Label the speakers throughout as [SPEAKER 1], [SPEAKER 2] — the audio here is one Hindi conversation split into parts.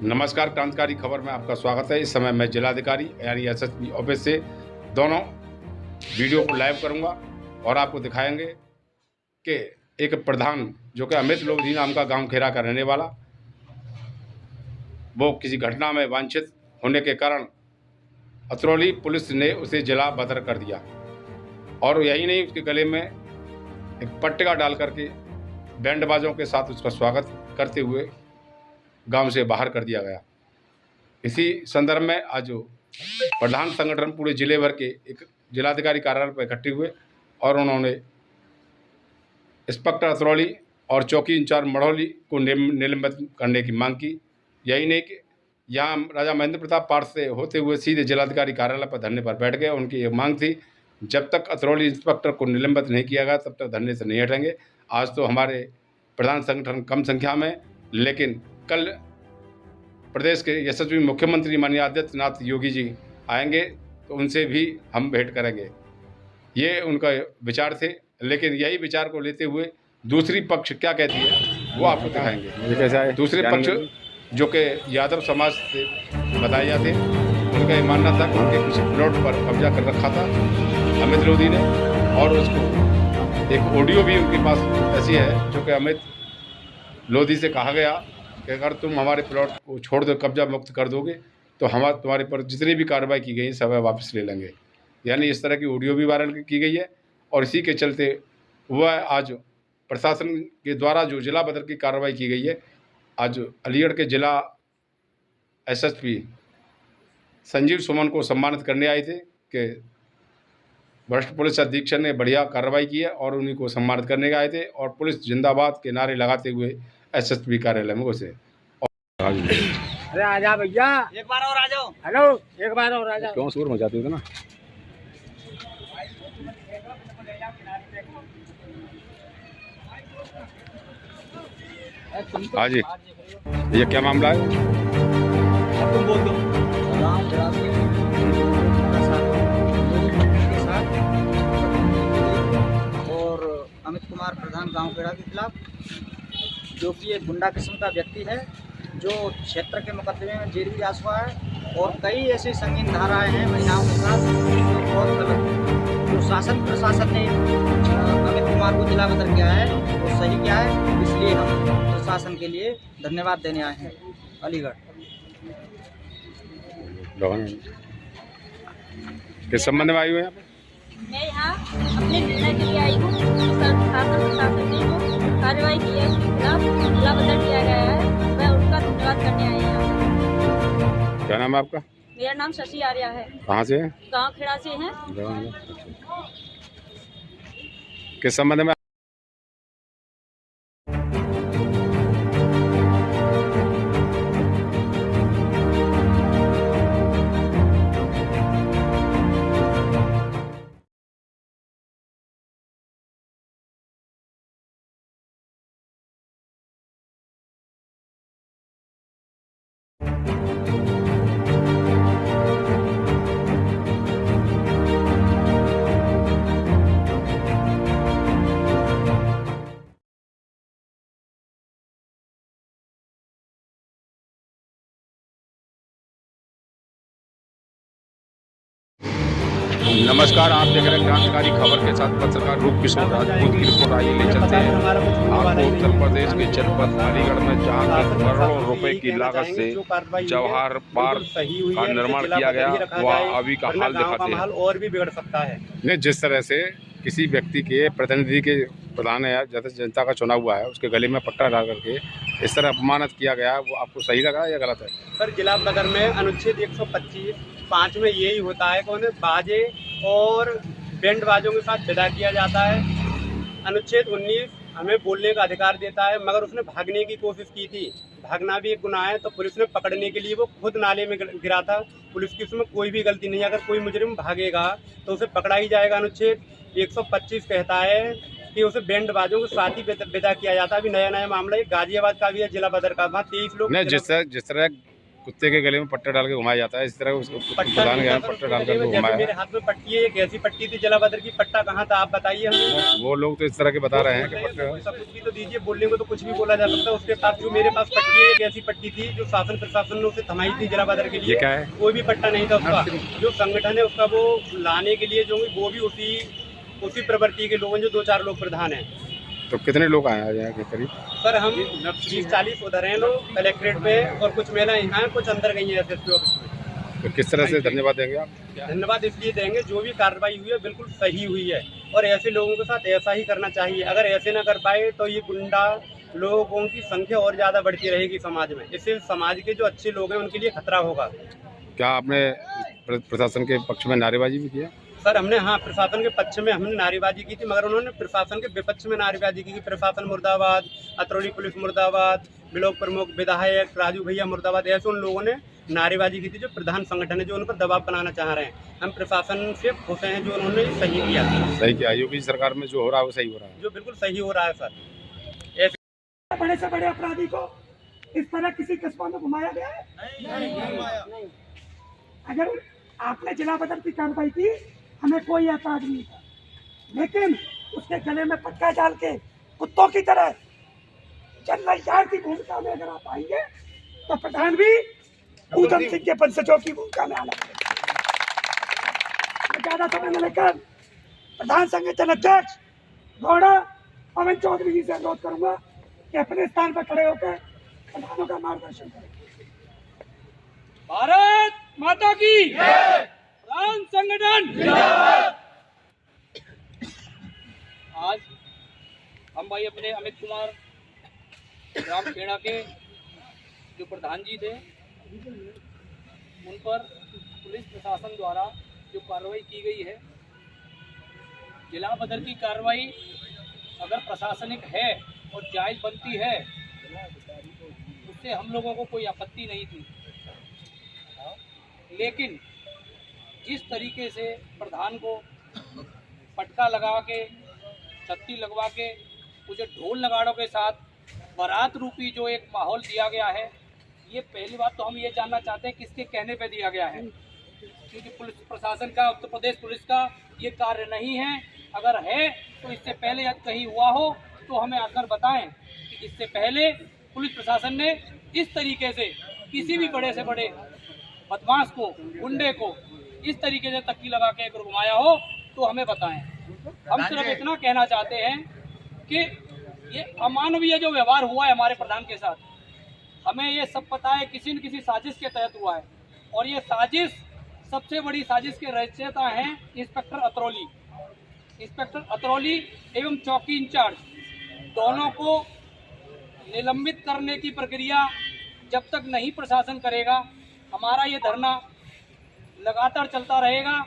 [SPEAKER 1] नमस्कार, क्रांतिकारी खबर में आपका स्वागत है। इस समय मैं जिलाधिकारी यानी एसएसपी ऑफिस से दोनों वीडियो को लाइव करूंगा और आपको दिखाएंगे कि एक प्रधान जो कि अमित लोधी नाम का गांव खेरा का रहने वाला, वो किसी घटना में वांछित होने के कारण अतरौली पुलिस ने उसे जिला बदर कर दिया और यही नहीं, उसके गले में एक पट्टिका डाल करके बैंड बाजों के साथ उसका स्वागत करते हुए गांव से बाहर कर दिया गया। इसी संदर्भ में आज प्रधान संगठन पूरे जिले भर के एक जिलाधिकारी कार्यालय पर इकट्ठे हुए और उन्होंने इंस्पेक्टर अतरौली और चौकी इंचार्ज मढ़ौली को निलंबित करने की मांग की। यही नहीं कि यहाँ राजा महेंद्र प्रताप पार्क से होते हुए सीधे जिलाधिकारी कार्यालय पर धरने पर बैठ गए। उनकी ये मांग थी, जब तक अतरौली इंस्पेक्टर को निलंबित नहीं किया गया तब तक धरने से नहीं हटेंगे। आज तो हमारे प्रधान संगठन कम संख्या में, लेकिन कल प्रदेश के यशस्वी मुख्यमंत्री माननीय आदित्यनाथ योगी जी आएंगे तो उनसे भी हम भेंट करेंगे। ये उनका विचार थे, लेकिन यही विचार को लेते हुए दूसरी पक्ष क्या कहती है वो आपको दिखाएंगे। दूसरे पक्ष जो कि यादव समाज से बताए जाते, उनका ये मानना था कि उनके कुछ प्लॉट पर कब्जा कर रखा था अमित लोधी ने, और उसको एक ऑडियो भी उनके पास ऐसी है जो कि अमित लोधी से कहा गया कि अगर तुम हमारे प्लॉट को छोड़ दो, कब्जा मुक्त कर दोगे तो हम तुम्हारे पर जितनी भी कार्रवाई की गई सब वापस ले लेंगे। यानी इस तरह की ऑडियो भी वायरल की गई है और इसी के चलते वह आज प्रशासन के द्वारा जो जिला बदर की कार्रवाई की गई है, आज अलीगढ़ के जिला एसएसपी संजीव सुमन को सम्मानित करने आए थे कि वरिष्ठ पुलिस अधीक्षक ने बढ़िया कार्रवाई की है और उन्हीं को सम्मानित करने आए थे और पुलिस जिंदाबाद के नारे लगाते हुए एसएसपी कार्यालय में घुसे।
[SPEAKER 2] अरे आजा भैया,
[SPEAKER 3] एक बार और आ जाओ।
[SPEAKER 2] हेलो, एक बार और आ जाओ।
[SPEAKER 1] क्यों शोर मचाते थे ना? हाँ जी, ये क्या मामला है?
[SPEAKER 3] अब तुम बोल दो। और अमित कुमार प्रधान गांव खेड़ा के खिलाफ, जो कि एक गुंडा किस्म का व्यक्ति है, जो क्षेत्र के मुकदमे में जेल भी जा चुका है और कई ऐसी संगीन धाराएं हैं महिलाओं के साथ जो बहुत गलत है। जो शासन प्रशासन ने अमित कुमार को जिला बदर किया है वो सही किया है, इसलिए हम प्रशासन के लिए धन्यवाद देने आए हैं अलीगढ़।
[SPEAKER 1] किस संबंध में आई हुए हैं?
[SPEAKER 4] मैं यहाँ अपने निर्णय के लिए आई हूँ। प्रशासन ने जो कार्रवाई की है उसके खिलाफ जिला बदल किया गया है, मैं उनका धन्यवाद करने आई हूँ।
[SPEAKER 1] क्या नाम है आपका?
[SPEAKER 4] मेरा नाम शशि आर्या है।
[SPEAKER 1] कहाँ से है?
[SPEAKER 4] गांव खेड़ा से हैं।
[SPEAKER 1] किस संबंध में? नमस्कार, आप देख रहे हैं क्रांतिकारी खबर के साथ पत्रकार रूप किशोर राजपूत की रिपोर्ट। आइए ले चलते हैं आपको उत्तर प्रदेश के जनपद अलीगढ़ में, जहां पर करोड़ों रुपए की लागत से जवाहर पार्क का निर्माण किया गया, वह अभी का हाल दिखाते हैं।
[SPEAKER 2] और भी बिगड़ सकता है।
[SPEAKER 1] नहीं, जिस तरह से किसी व्यक्ति के प्रतिनिधि के प्रधान है, जैसे जनता का चुनाव हुआ है, उसके गले में पट्टा डाल करके इस तरह अपमानित किया गया, वो आपको सही लगा या गलत है?
[SPEAKER 2] सर, जिला बदर में अनुच्छेद 125(5) में यही होता है कि उन्हें बाजे और बैंड बाजों के साथ विदा किया जाता है। अनुच्छेद 19 हमें बोलने का अधिकार देता है, मगर उसने भागने की कोशिश की थी। भागना भी एक गुनाह है, तो पुलिस ने पकड़ने के लिए वो खुद नाले में गिरा था। पुलिस की उसमें कोई भी गलती नहीं है। अगर कोई मुजरिम भागेगा तो उसे पकड़ा ही जाएगा। अनुच्छेद 125 कहता है कि उसे बैंड बाजों के साथ ही विदा किया जाता है। अभी नया मामला गाजियाबाद का भी है, जिला बदर का, वहाँ 23 लोग।
[SPEAKER 1] नहीं, जिस तरह कुत्ते के गले में पट्टा डाल के घुमाया जाता है, इस तरह उसको प्रधान के यहाँ पट्टा डाल कर
[SPEAKER 2] जैसे
[SPEAKER 1] घुमाया।
[SPEAKER 2] मेरे हाथ में पट्टी है, एक ऐसी पट्टी थी जलाभद्र की, पट्टा कहाँ था आप बताइए हमें।
[SPEAKER 1] वो लोग तो इस तरह के बता रहे हैं कि पट्टा
[SPEAKER 2] सब कुछ भी तो दीजिए, बोलने को तो कुछ भी बोला जा सकता है। उसके पास जो मेरे पास पट्टी है, एक ऐसी पट्टी थी जो शासन प्रशासन ने उसे थमाई थी जलाभद्र के
[SPEAKER 1] ये
[SPEAKER 2] लिए।
[SPEAKER 1] क्या है?
[SPEAKER 2] कोई भी पट्टा नहीं था उसका। जो संगठन है उसका वो लाने के लिए जो वो भी उसी प्रवृत्ति के लोग हैं, जो 2-4 लोग प्रधान हैं।
[SPEAKER 1] तो कितने लोग आए हैं यहाँ के करीब?
[SPEAKER 2] सर हम 30-40 उधर हैं लोग कलेक्ट्रेट पे, और कुछ महिला यहाँ हैं, कुछ अंदर गई हैं SSP ऑफिस में।
[SPEAKER 1] तो किस तरह से धन्यवाद देंगे आप?
[SPEAKER 2] धन्यवाद इसलिए देंगे, जो भी कार्रवाई हुई है बिल्कुल सही हुई है, और ऐसे लोगों के साथ ऐसा ही करना चाहिए। अगर ऐसे ना कर पाए तो ये गुंडा लोगों की संख्या और ज़्यादा बढ़ती रहेगी समाज में। इससे समाज के जो अच्छे लोग हैं उनके लिए खतरा होगा।
[SPEAKER 1] क्या आपने प्रशासन के पक्ष में नारेबाजी भी किया?
[SPEAKER 2] सर हमने, हाँ, प्रशासन के पक्ष में हमने नारेबाजी की थी, मगर उन्होंने प्रशासन के विपक्ष में नारेबाजी की। प्रशासन मुर्दाबाद, अतरौली पुलिस मुर्दाबाद, ब्लॉक प्रमुख विधायक राजू भैया मुर्दाबाद, ऐसे उन लोगों ने नारेबाजी की थी जो प्रधान संगठन है, जो उन पर दबाव बनाना चाह रहे हैं। हम प्रशासन से खुश हैं जो उन्होंने सही किया।
[SPEAKER 1] सही किया, योगी सरकार में जो हो रहा है वो सही हो रहा है,
[SPEAKER 2] जो बिल्कुल सही हो रहा है सर।
[SPEAKER 5] बड़े से बड़े अपराधी को इस तरह किसी कस्बा में घुमाया गया है? नहीं। अगर आपने जिला बदर की कार्रवाई की, हमें कोई ऐतराज नहीं था, लेकिन उसके गले में पट्टा डाल के कुत्तों की तरह जनरल की भूमिका में अगर आप आएंगे तो प्रधान भी ऊधम सिंह के वंशजों की भूमिका में आना ज्यादा समय न लेकर प्रधान संगठन अध्यक्ष गौड़ा पवन चौधरी जी से अनुरोध करूंगा कि अपने स्थान पर खड़े होकर प्रधानों का मार्गदर्शन करें।
[SPEAKER 6] भारत माता की प्रधान संगठन। आज हम भाई अपने अमित कुमार ग्राम खेड़ा के जो प्रधान जी थे, उन पर पुलिस प्रशासन द्वारा जो कार्रवाई की गई है, जिला बदर की कार्रवाई अगर प्रशासनिक है और जायज बनती है, उससे हम लोगों को कोई आपत्ति नहीं थी। लेकिन जिस तरीके से प्रधान को पटका लगा के, छत्ती लगवा के, मुझे ढोल नगाड़ों के साथ बारात रूपी जो एक माहौल दिया गया है, ये पहली बात तो हम ये जानना चाहते हैं किसके कहने पे दिया गया है, क्योंकि पुलिस प्रशासन का, उत्तर प्रदेश पुलिस का ये कार्य नहीं है। अगर है तो इससे पहले यदि कहीं हुआ हो तो हमें आकर बताएं कि इससे पहले पुलिस प्रशासन ने इस तरीके से किसी भी बड़े से बड़े बदमाश को, गुंडे को इस तरीके से तक्की लगा के अगर घुमाया हो तो हमें बताएं। हम सिर्फ इतना कहना चाहते हैं कि ये अमानवीय जो व्यवहार हुआ है हमारे प्रधान के साथ, हमें ये सब पता है किसी न किसी साजिश के तहत हुआ है, और ये साजिश, सबसे बड़ी साजिश के रचयिता हैं इंस्पेक्टर अतरौली। इंस्पेक्टर अतरौली एवं चौकी इंचार्ज दोनों को निलंबित करने की प्रक्रिया जब तक नहीं प्रशासन करेगा, हमारा ये धरना लगातार चलता रहेगा।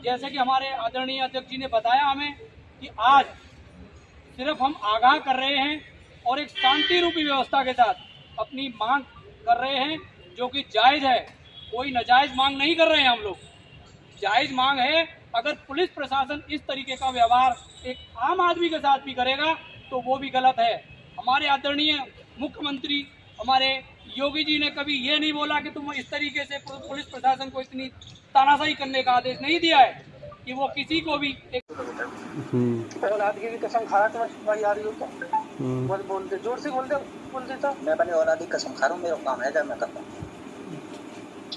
[SPEAKER 6] जैसे कि हमारे आदरणीय अध्यक्ष जी ने बताया हमें कि आज सिर्फ हम आगाह कर रहे हैं और एक शांति रूपी व्यवस्था के साथ अपनी मांग कर रहे हैं, जो कि जायज़ है। कोई नाजायज मांग नहीं कर रहे हैं हम लोग, जायज़ मांग है। अगर पुलिस प्रशासन इस तरीके का व्यवहार एक आम आदमी के साथ भी करेगा तो वो भी गलत है। हमारे आदरणीय मुख्यमंत्री हमारे योगी जी ने कभी ये नहीं बोला कि तुम इस तरीके से पुलिस प्रशासन को इतनी तानाशाही करने का आदेश नहीं दिया है कि वो किसी को भी
[SPEAKER 3] औलाद की कसम खा रहा भाई आ रही हो तो बोलते जोर से बोल देता मैं अपनी औलाद की कसम खा रहा हूँ, मेरा काम है जब मैं करता हूँ।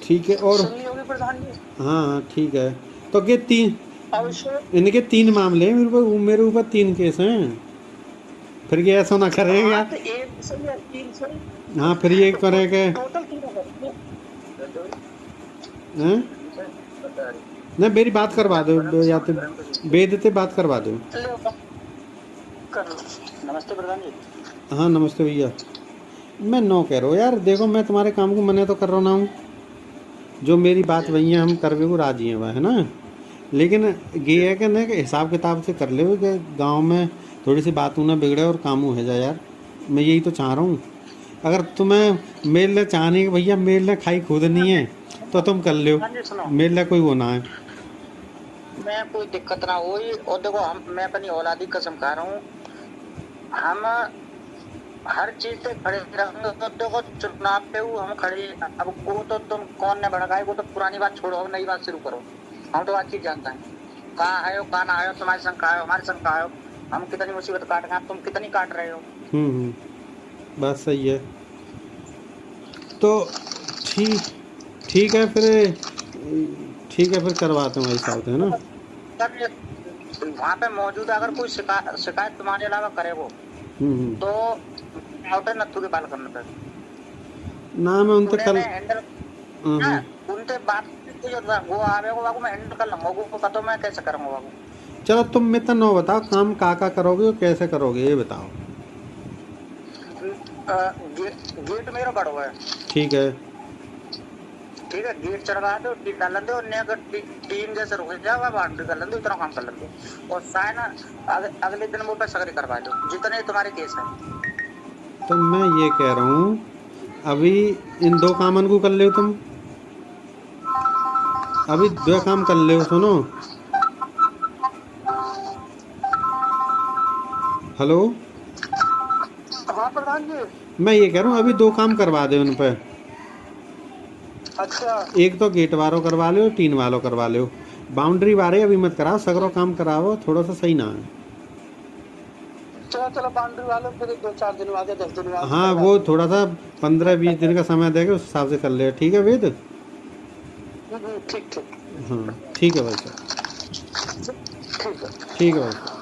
[SPEAKER 7] ठीक है। और
[SPEAKER 3] प्रधान जी,
[SPEAKER 7] हाँ ठीक है। तो ये इनके 3 मामले हैं, मेरे ऊपर 3 केस हैं, फिर ये ऐसा ना करेगा। हाँ फिर ये करेगा नहीं, मेरी बात करवा दो, या तो बेदते बात करवा दो।
[SPEAKER 3] नमस्ते प्रधान जी।
[SPEAKER 7] हाँ नमस्ते भैया। मैं नो कह रहा हूँ यार, देखो मैं तुम्हारे काम को मना तो कर रहा हूँ, जो मेरी बात वही है, हम करवे को राजी हैं वह, है ना। लेकिन ये है कि ना हिसाब किताब से कर ले कि गांव में थोड़ी सी बात ना बिगड़े और काम हो जाए यार, मैं यही तो चाह रहा हूँ। अगर तुम्हें मेरे लिए चाहने कि भैया मेरे लिए खाई खुद नहीं है तो तुम कर लो, मेरे लिए कोई वो ना है,
[SPEAKER 3] मैं कोई दिक्कत ना हुई। और देखो मैं अपनी औलादी कसम खा रहा हूँ, हम हर चीज से खड़े रहेंगे। तो देखो चुनाव पे हम खड़े, अब वो तो तुम कौन ने भड़काए, वो तो पुरानी बात छोड़ो, अब नई बात शुरू करो। हम तो आज चीज जानते हैं, कहाँ आयो कहाँ ना आयो, तुम्हारी संग कहाँ आयो हमारी संग कहाँ आयो, हम कितनी मुसीबत काट रहे हैं, तुम कितनी काट रहे हो।
[SPEAKER 7] बात सही है। तो ठीक है फिर करवाते हैं ऐसा होता है ना।
[SPEAKER 3] वहाँ पे मौजूद अगर कोई शिकायत तुम्हारे अलावा करे वो तो आउट नत्थु के बाल करने पे
[SPEAKER 7] ना मैं उनसे कल
[SPEAKER 3] उनसे बात वो आवे वो मैं हैंडल कर लूंगा, वो पता मैं कैसे करूंगा बाबू।
[SPEAKER 7] चलो तुम मित्र नो बताओ काम का करोगे और कैसे करोगे ये बताओ।
[SPEAKER 3] गेट मेरा बड़ा हुआ है। ठीक है, गेट चढ़वा दो, टीम डाल दो, अगर टीम जैसे रुक जाओ बाउंड्री कर लेंगे, इतना काम कर लेंगे और साइन अगले दिन वो पे सगरी करवा दो जितने तुम्हारे केस है।
[SPEAKER 7] तो मैं ये कह रहा हूँ अभी इन 2 कामन को कर ले तुम, अभी 2 काम कर ले। सुनो हेलो,
[SPEAKER 3] हाँ प्रधान जी,
[SPEAKER 7] मैं ये कह रहा हूँ अभी 2 काम करवा दे उन पे।
[SPEAKER 3] अच्छा,
[SPEAKER 7] एक तो गेट वालों करवा लो, टीन वालों करवा लो, बाउंड्री वाले अभी मत कराओ, सगरो काम कराओ, थोड़ा सा सही ना है।
[SPEAKER 3] चलो बाउंड्री वालों फिर 2-4 दिन बाद 10 दिन बाद।
[SPEAKER 7] हाँ वो थोड़ा सा 15-20 दिन का समय देगा, उस हिसाब से कर ले। ठीक है वेद?
[SPEAKER 3] ठीक।
[SPEAKER 7] हाँ ठीक है भाई साहब, ठीक है भाई साहब।